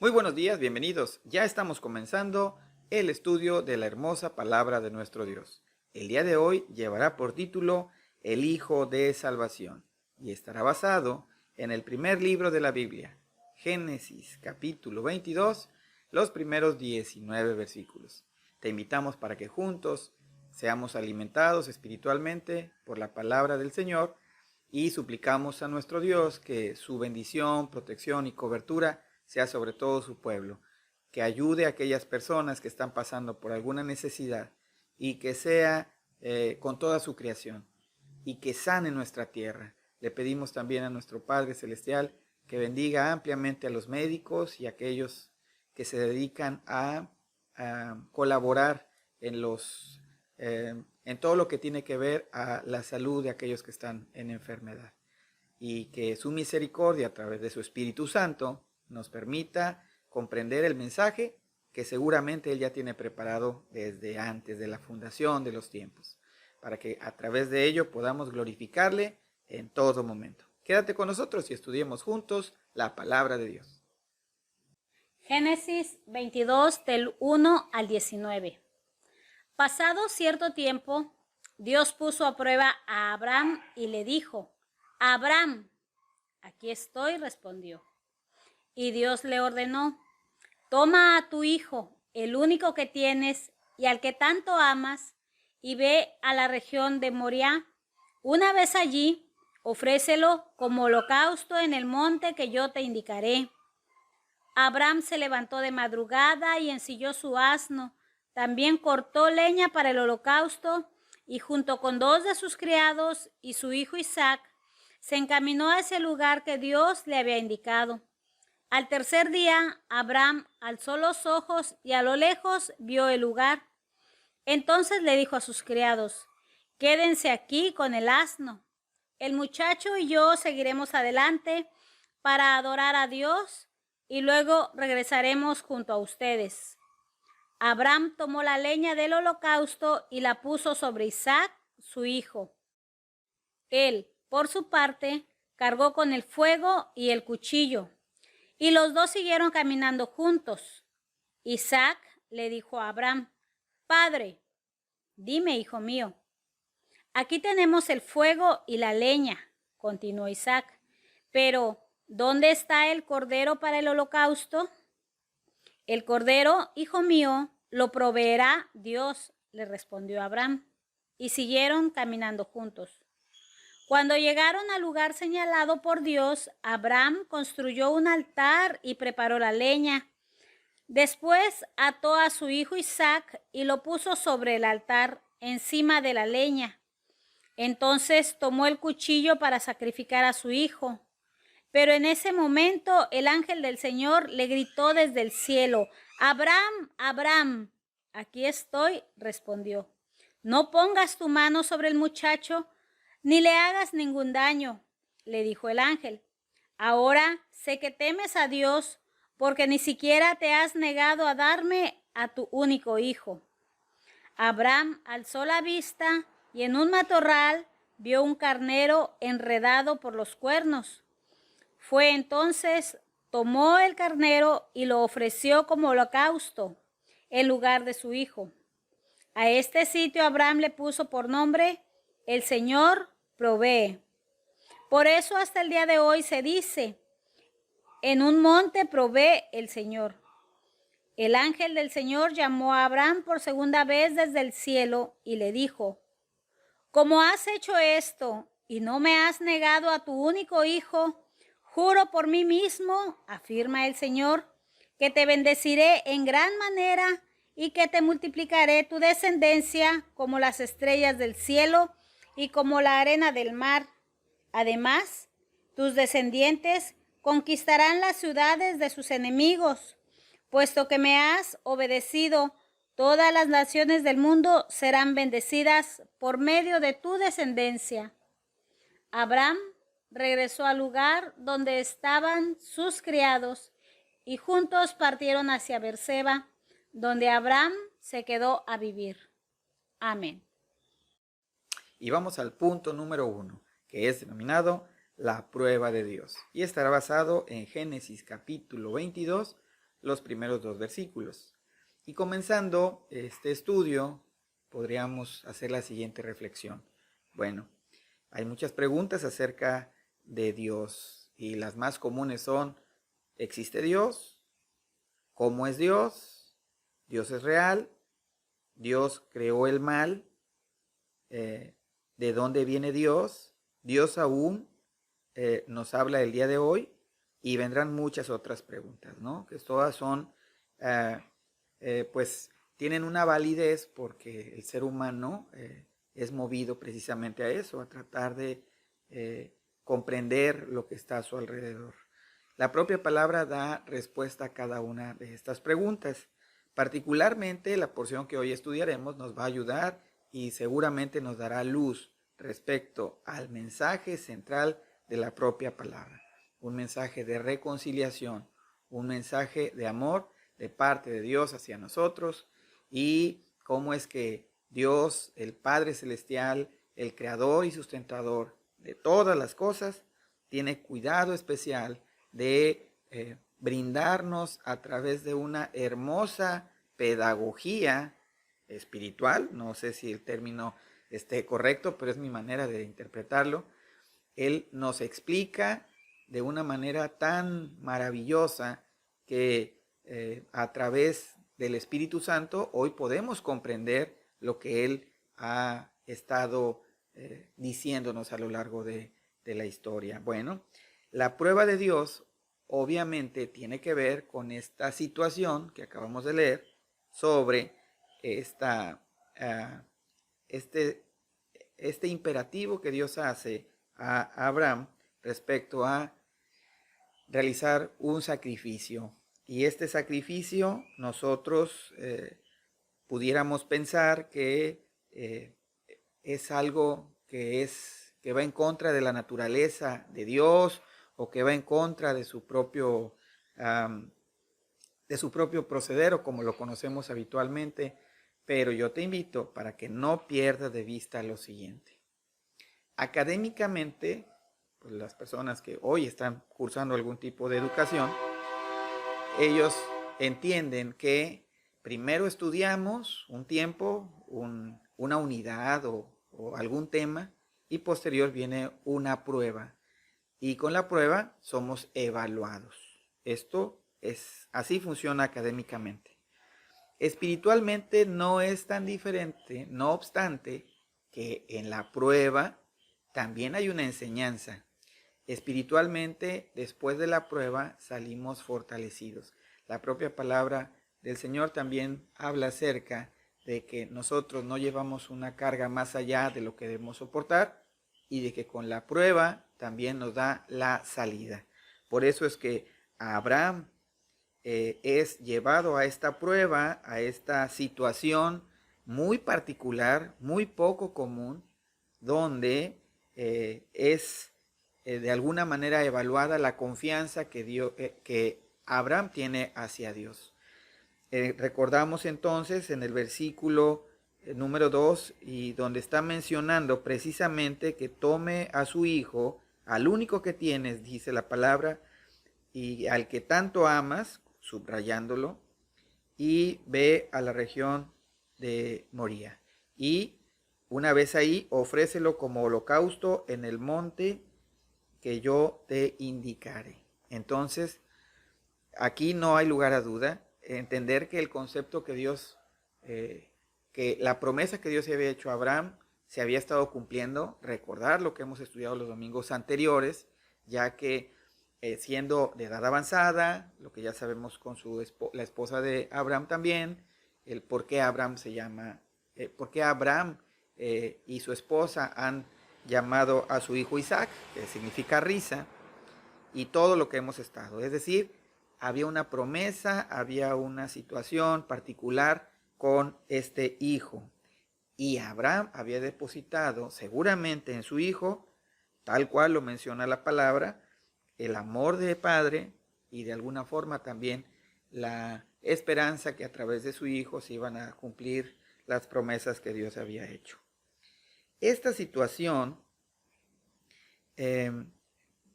Muy buenos días, bienvenidos. Ya estamos comenzando el estudio de la hermosa palabra de nuestro Dios. El día de hoy llevará por título El Hijo de Salvación y estará basado en el primer libro de la Biblia, Génesis capítulo 22, los primeros 19 versículos. Te invitamos para que juntos seamos alimentados espiritualmente por la palabra del Señor y suplicamos a nuestro Dios que su bendición, protección y cobertura sea sobre todo su pueblo, que ayude a aquellas personas que están pasando por alguna necesidad y que sea con toda su creación y que sane nuestra tierra. Le pedimos también a nuestro Padre Celestial que bendiga ampliamente a los médicos y a aquellos que se dedican a colaborar en todo lo que tiene que ver a la salud de aquellos que están en enfermedad, y que su misericordia a través de su Espíritu Santo nos permita comprender el mensaje que seguramente Él ya tiene preparado desde antes de la fundación de los tiempos, para que a través de ello podamos glorificarle en todo momento. Quédate con nosotros y estudiemos juntos la palabra de Dios. Génesis 22 del 1 al 19. Pasado cierto tiempo, Dios puso a prueba a Abraham y le dijo: Abraham. Aquí estoy, respondió. Y Dios le ordenó: toma a tu hijo, el único que tienes y al que tanto amas, y ve a la región de Moriah. Una vez allí, ofrécelo como holocausto en el monte que yo te indicaré. Abraham se levantó de madrugada y ensilló su asno. También cortó leña para el holocausto y junto con 2 de sus criados y su hijo Isaac, se encaminó a ese lugar que Dios le había indicado. Al tercer día, Abraham alzó los ojos y a lo lejos vio el lugar. Entonces le dijo a sus criados: quédense aquí con el asno. El muchacho y yo seguiremos adelante para adorar a Dios y luego regresaremos junto a ustedes. Abraham tomó la leña del holocausto y la puso sobre Isaac, su hijo. Él, por su parte, cargó con el fuego y el cuchillo, y los dos siguieron caminando juntos. Isaac le dijo a Abraham: Padre. Dime, hijo mío. Aquí tenemos el fuego y la leña, continuó Isaac, pero ¿dónde está el cordero para el holocausto? El cordero, hijo mío, lo proveerá Dios, le respondió Abraham, y siguieron caminando juntos. Cuando llegaron al lugar señalado por Dios, Abraham construyó un altar y preparó la leña. Después ató a su hijo Isaac y lo puso sobre el altar, encima de la leña. Entonces tomó el cuchillo para sacrificar a su hijo. Pero en ese momento el ángel del Señor le gritó desde el cielo: Abraham, Abraham. Aquí estoy, respondió. No pongas tu mano sobre el muchacho, ni le hagas ningún daño, le dijo el ángel. Ahora sé que temes a Dios, porque ni siquiera te has negado a darme a tu único hijo. Abraham alzó la vista y en un matorral vio un carnero enredado por los cuernos. Fue entonces, tomó el carnero y lo ofreció como holocausto en lugar de su hijo. A este sitio Abraham le puso por nombre: El Señor provee. Por eso hasta el día de hoy se dice: en un monte provee el Señor. El ángel del Señor llamó a Abraham por segunda vez desde el cielo y le dijo: como has hecho esto y no me has negado a tu único hijo, juro por mí mismo, afirma el Señor, que te bendeciré en gran manera y que te multiplicaré tu descendencia como las estrellas del cielo y como la arena del mar. Además, tus descendientes conquistarán las ciudades de sus enemigos. Puesto que me has obedecido, todas las naciones del mundo serán bendecidas por medio de tu descendencia. Abraham regresó al lugar donde estaban sus criados y juntos partieron hacia Berseba, donde Abraham se quedó a vivir. Amén. Y vamos al punto número 1, que es denominado la prueba de Dios, y estará basado en Génesis capítulo 22, los primeros 2 versículos. Y comenzando este estudio, podríamos hacer la siguiente reflexión. Bueno, hay muchas preguntas acerca de Dios y las más comunes son: ¿existe Dios? ¿Cómo es Dios? ¿Dios es real? ¿Dios creó el mal? ¿De dónde viene Dios? ¿Dios aún nos habla el día de hoy? Y vendrán muchas otras preguntas, ¿no? Que todas son, pues, tienen una validez porque el ser humano es movido precisamente a eso, a tratar de comprender lo que está a su alrededor. La propia palabra da respuesta a cada una de estas preguntas. Particularmente la porción que hoy estudiaremos nos va a ayudar y seguramente nos dará luz respecto al mensaje central de la propia palabra. Un mensaje de reconciliación, un mensaje de amor de parte de Dios hacia nosotros y cómo es que Dios, el Padre Celestial, el Creador y sustentador de todas las cosas, tiene cuidado especial de brindarnos a través de una hermosa pedagogía espiritual. No sé si el término esté correcto, pero es mi manera de interpretarlo. Él nos explica de una manera tan maravillosa que a través del Espíritu Santo hoy podemos comprender lo que Él ha estado diciéndonos a lo largo de la historia. Bueno, la prueba de Dios obviamente tiene que ver con esta situación que acabamos de leer sobre este imperativo que Dios hace a Abraham respecto a realizar un sacrificio. Y este sacrificio nosotros pudiéramos pensar que es algo que va en contra de la naturaleza de Dios o que va en contra de su propio proceder o como lo conocemos habitualmente. Pero yo te invito para que no pierdas de vista lo siguiente. Académicamente, pues las personas que hoy están cursando algún tipo de educación, ellos entienden que primero estudiamos un tiempo, una unidad o algún tema, y posterior viene una prueba. Y con la prueba somos evaluados. Así funciona académicamente. Espiritualmente no es tan diferente, no obstante que en la prueba también hay una enseñanza. Espiritualmente, después de la prueba, salimos fortalecidos. La propia palabra del Señor también habla acerca de que nosotros no llevamos una carga más allá de lo que debemos soportar y de que con la prueba también nos da la salida. Por eso es que Abraham es llevado a esta prueba, a esta situación muy particular, muy poco común, donde es de alguna manera evaluada la confianza que Abraham tiene hacia Dios. Recordamos entonces en el versículo número 2, y donde está mencionando precisamente que tome a su hijo, al único que tienes, dice la palabra, y al que tanto amas, subrayándolo, y ve a la región de Moría. Y una vez ahí, ofrécelo como holocausto en el monte que yo te indicaré. Entonces, aquí no hay lugar a duda. Entender que el concepto que Dios, que la promesa que Dios se había hecho a Abraham, se había estado cumpliendo. Recordar lo que hemos estudiado los domingos anteriores, ya que siendo de edad avanzada, lo que ya sabemos con la esposa de Abraham también, el por qué Abraham se llama, por qué Abraham y su esposa han llamado a su hijo Isaac, que significa risa, y todo lo que hemos estado. Es decir, había una promesa, había una situación particular con este hijo. Y Abraham había depositado seguramente en su hijo, tal cual lo menciona la palabra, el amor de padre y de alguna forma también la esperanza que a través de su hijo se iban a cumplir las promesas que Dios había hecho. Esta situación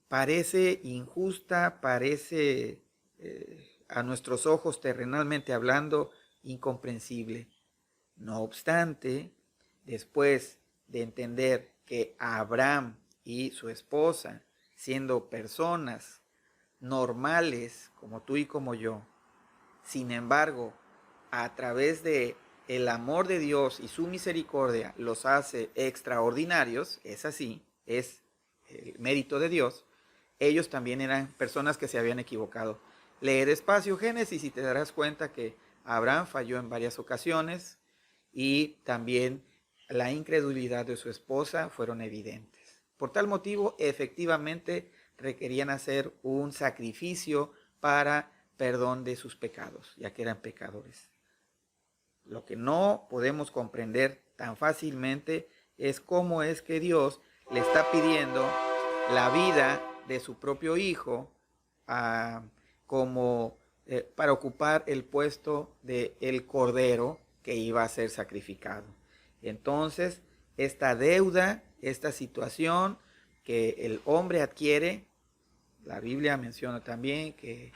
parece injusta, parece a nuestros ojos terrenalmente hablando incomprensible. No obstante, después de entender que Abraham y su esposa, siendo personas normales como tú y como yo, sin embargo, a través de el amor de Dios y su misericordia los hace extraordinarios, es así, es el mérito de Dios, ellos también eran personas que se habían equivocado. Lee despacio Génesis y te darás cuenta que Abraham falló en varias ocasiones y también la incredulidad de su esposa fueron evidentes. Por tal motivo, efectivamente, requerían hacer un sacrificio para perdón de sus pecados, ya que eran pecadores. Lo que no podemos comprender tan fácilmente es cómo es que Dios le está pidiendo la vida de su propio hijo para ocupar el puesto del cordero que iba a ser sacrificado. Entonces, esta deuda, esta situación que el hombre adquiere, la Biblia menciona también que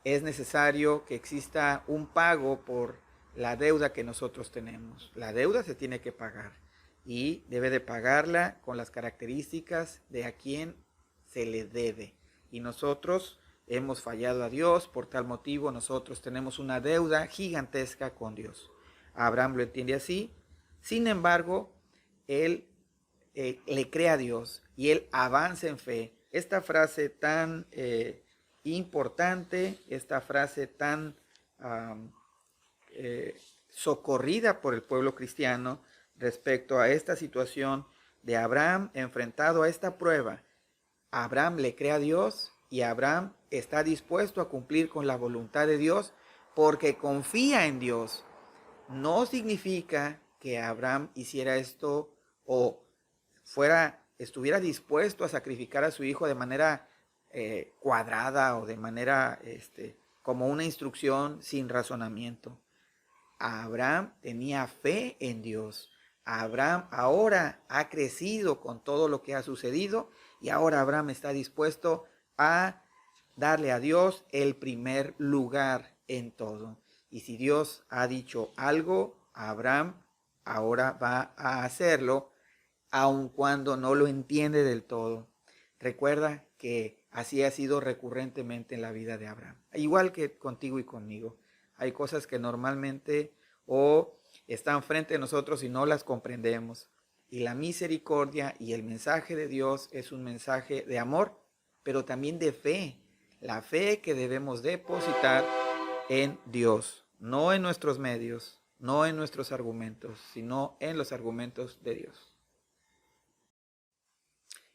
es necesario que exista un pago por la deuda que nosotros tenemos. La deuda se tiene que pagar y debe de pagarla con las características de a quien se le debe. Y nosotros hemos fallado a Dios, por tal motivo nosotros tenemos una deuda gigantesca con Dios. Abraham lo entiende así, sin embargo, él le cree a Dios y él avanza en fe. Esta frase tan importante, esta frase tan socorrida por el pueblo cristiano respecto a esta situación de Abraham enfrentado a esta prueba. Abraham le cree a Dios y Abraham está dispuesto a cumplir con la voluntad de Dios porque confía en Dios. No significa que Abraham hiciera esto o estuviera dispuesto a sacrificar a su hijo de manera cuadrada o de manera como una instrucción sin razonamiento. Abraham tenía fe en Dios. Abraham ahora ha crecido con todo lo que ha sucedido y ahora Abraham está dispuesto a darle a Dios el primer lugar en todo. Y si Dios ha dicho algo, Abraham ahora va a hacerlo, aun cuando no lo entiende del todo. Recuerda que así ha sido recurrentemente en la vida de Abraham. Igual que contigo y conmigo. Hay cosas que normalmente están frente a nosotros y no las comprendemos. Y la misericordia y el mensaje de Dios es un mensaje de amor, pero también de fe. La fe que debemos depositar en Dios, no en nuestros medios, no en nuestros argumentos, sino en los argumentos de Dios.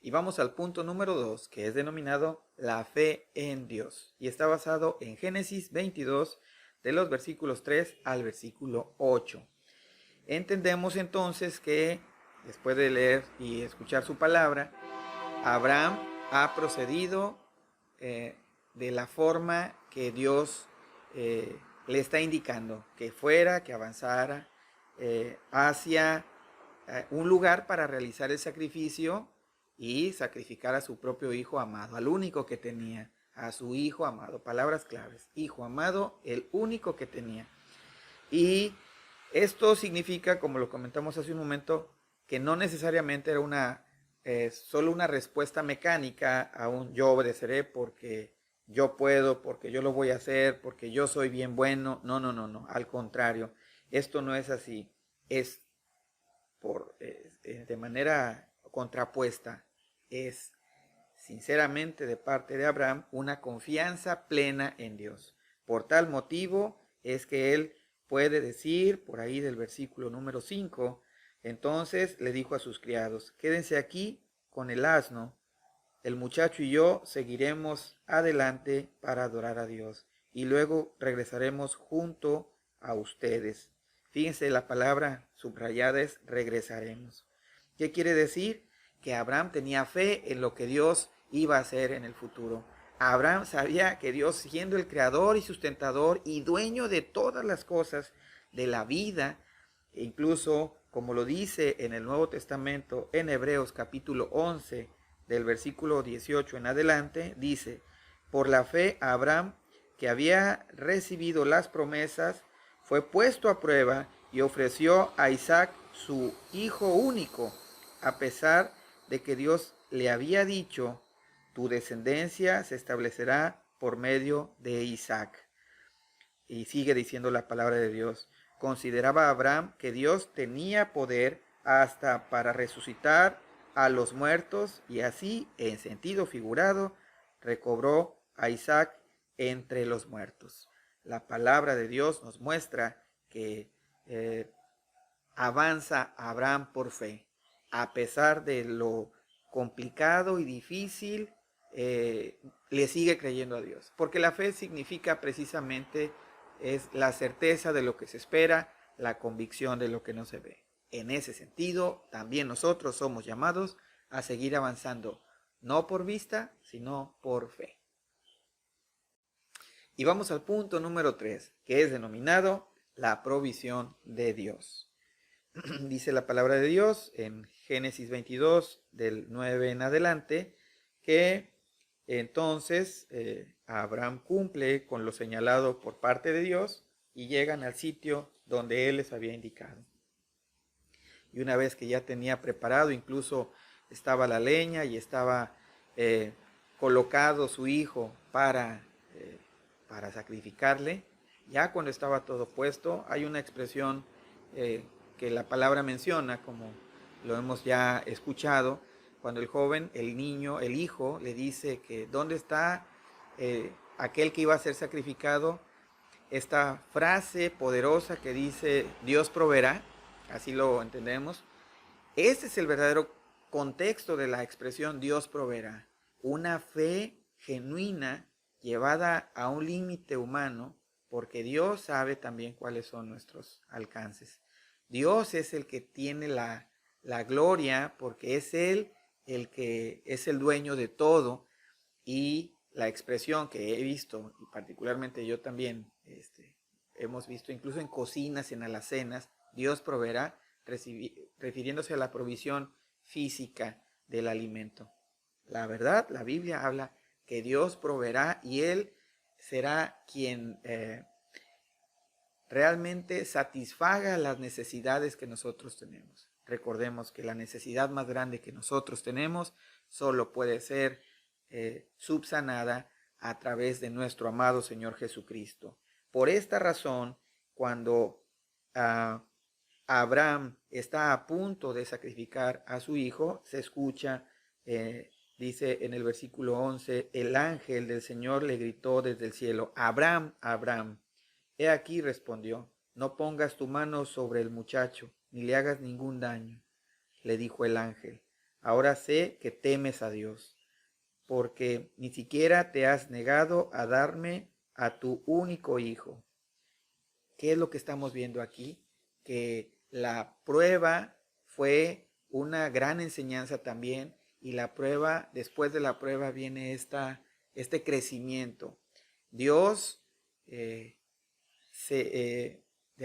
Y vamos al punto número 2, que es denominado la fe en Dios. Y está basado en Génesis 22, de los versículos 3 al versículo 8. Entendemos entonces que, después de leer y escuchar su palabra, Abraham ha procedido de la forma que Dios le está indicando, que fuera, que avanzara hacia un lugar para realizar el sacrificio y sacrificar a su propio hijo amado, al único que tenía, a su hijo amado. Palabras claves: hijo amado, el único que tenía. Y esto significa, como lo comentamos hace un momento, que no necesariamente era solo una respuesta mecánica a un yo obedeceré porque yo puedo, porque yo lo voy a hacer, porque yo soy bien bueno. No. Al contrario, esto no es así. Es de manera contrapuesta. Es sinceramente de parte de Abraham una confianza plena en Dios. Por tal motivo es que él puede decir, por ahí del versículo número 5, entonces le dijo a sus criados: quédense aquí con el asno, el muchacho y yo seguiremos adelante para adorar a Dios y luego regresaremos junto a ustedes. Fíjense, la palabra subrayada es regresaremos. ¿Qué quiere decir? Que Abraham tenía fe en lo que Dios iba a hacer en el futuro. Abraham sabía que Dios, siendo el creador y sustentador y dueño de todas las cosas de la vida, e incluso como lo dice en el Nuevo Testamento, en Hebreos capítulo 11, del versículo 18 en adelante, dice: por la fe Abraham, que había recibido las promesas, fue puesto a prueba y ofreció a Isaac su hijo único, a pesar de que Dios le había dicho: tu descendencia se establecerá por medio de Isaac. Y sigue diciendo la palabra de Dios: consideraba Abraham que Dios tenía poder hasta para resucitar a los muertos, y así, en sentido figurado, recobró a Isaac entre los muertos. La palabra de Dios nos muestra que avanza Abraham por fe, a pesar de lo complicado y difícil, le sigue creyendo a Dios, porque la fe significa precisamente es la certeza de lo que se espera, la convicción de lo que no se ve. En ese sentido, también nosotros somos llamados a seguir avanzando, no por vista, sino por fe. Y vamos al punto número 3, que es denominado la provisión de Dios. Dice la palabra de Dios en Génesis 22, del 9 en adelante, que entonces Abraham cumple con lo señalado por parte de Dios y llegan al sitio donde él les había indicado. Y una vez que ya tenía preparado, incluso estaba la leña y estaba colocado su hijo para sacrificarle, ya cuando estaba todo puesto, hay una expresión que la palabra menciona, como lo hemos ya escuchado, cuando el joven, el niño, el hijo, le dice que ¿dónde está aquel que iba a ser sacrificado? Esta frase poderosa que dice Dios proveerá, así lo entendemos. Ese es el verdadero contexto de la expresión Dios proveerá. Una fe genuina llevada a un límite humano, porque Dios sabe también cuáles son nuestros alcances. Dios es el que tiene la gloria, porque es Él el que es el dueño de todo. Y la expresión que he visto, y particularmente yo también, hemos visto incluso en cocinas, en alacenas, Dios proveerá, refiriéndose a la provisión física del alimento. La verdad, la Biblia habla que Dios proveerá y Él será quien realmente satisfaga las necesidades que nosotros tenemos. Recordemos que la necesidad más grande que nosotros tenemos solo puede ser subsanada a través de nuestro amado Señor Jesucristo. Por esta razón, cuando Abraham está a punto de sacrificar a su hijo, se escucha, dice en el versículo 11, el ángel del Señor le gritó desde el cielo: Abraham, Abraham. He aquí, respondió, no pongas tu mano sobre el muchacho, ni le hagas ningún daño. Le dijo el ángel: ahora sé que temes a Dios, porque ni siquiera te has negado a darme a tu único hijo. ¿Qué es lo que estamos viendo aquí? Que la prueba fue una gran enseñanza también, y la prueba, después de la prueba viene este crecimiento. Dios de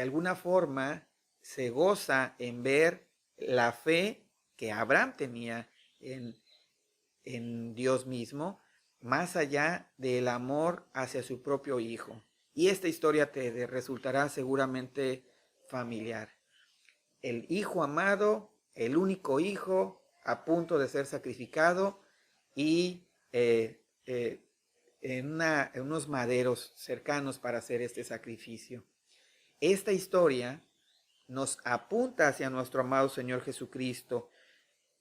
alguna forma se goza en ver la fe que Abraham tenía en Dios mismo, más allá del amor hacia su propio hijo. Y esta historia te resultará seguramente familiar. El hijo amado, el único hijo a punto de ser sacrificado y en unos maderos cercanos para hacer este sacrificio. Esta historia nos apunta hacia nuestro amado Señor Jesucristo,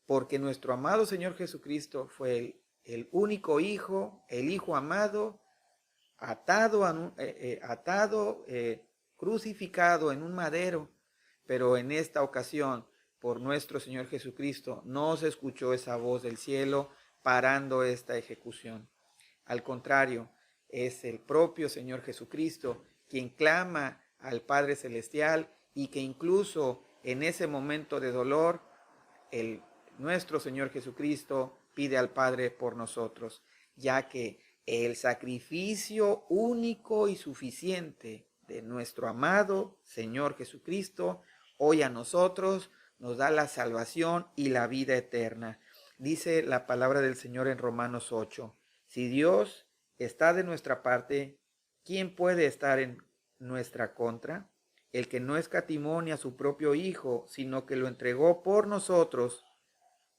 porque nuestro amado Señor Jesucristo fue el único hijo, el hijo amado, crucificado en un madero, pero en esta ocasión, por nuestro Señor Jesucristo, no se escuchó esa voz del cielo parando esta ejecución. Al contrario, es el propio Señor Jesucristo quien clama al Padre Celestial, y que incluso en ese momento de dolor, nuestro Señor Jesucristo pide al Padre por nosotros, ya que el sacrificio único y suficiente de nuestro amado Señor Jesucristo hoy a nosotros nos da la salvación y la vida eterna. Dice la palabra del Señor en Romanos 8, si Dios está de nuestra parte, ¿quién puede estar en nuestra contra? El que no escatimó ni a su propio Hijo, sino que lo entregó por nosotros,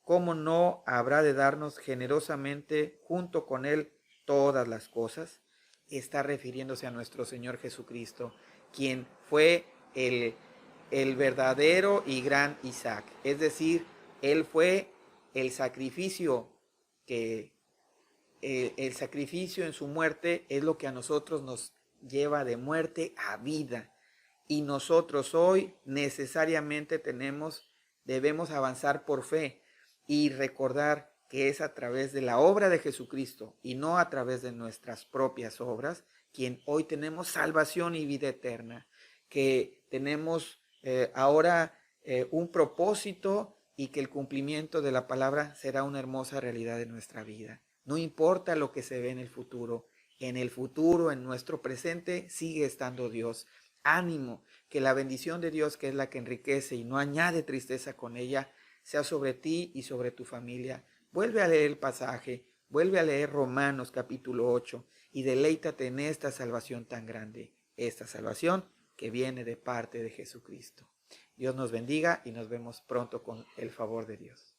¿cómo no habrá de darnos generosamente junto con Él todas las cosas? Está refiriéndose a nuestro Señor Jesucristo, quien fue el verdadero y gran Isaac. Es decir, Él fue el sacrificio que el sacrificio en su muerte es lo que a nosotros nos lleva de muerte a vida. Y nosotros hoy necesariamente debemos avanzar por fe y recordar que es a través de la obra de Jesucristo y no a través de nuestras propias obras, quien hoy tenemos salvación y vida eterna, que tenemos ahora un propósito y que el cumplimiento de la palabra será una hermosa realidad en nuestra vida. No importa lo que se ve en el futuro, en nuestro presente, sigue estando Dios. Ánimo, que la bendición de Dios, que es la que enriquece y no añade tristeza con ella, sea sobre ti y sobre tu familia. Vuelve a leer el pasaje, vuelve a leer Romanos capítulo 8 y deleítate en esta salvación tan grande, esta salvación que viene de parte de Jesucristo. Dios nos bendiga y nos vemos pronto con el favor de Dios.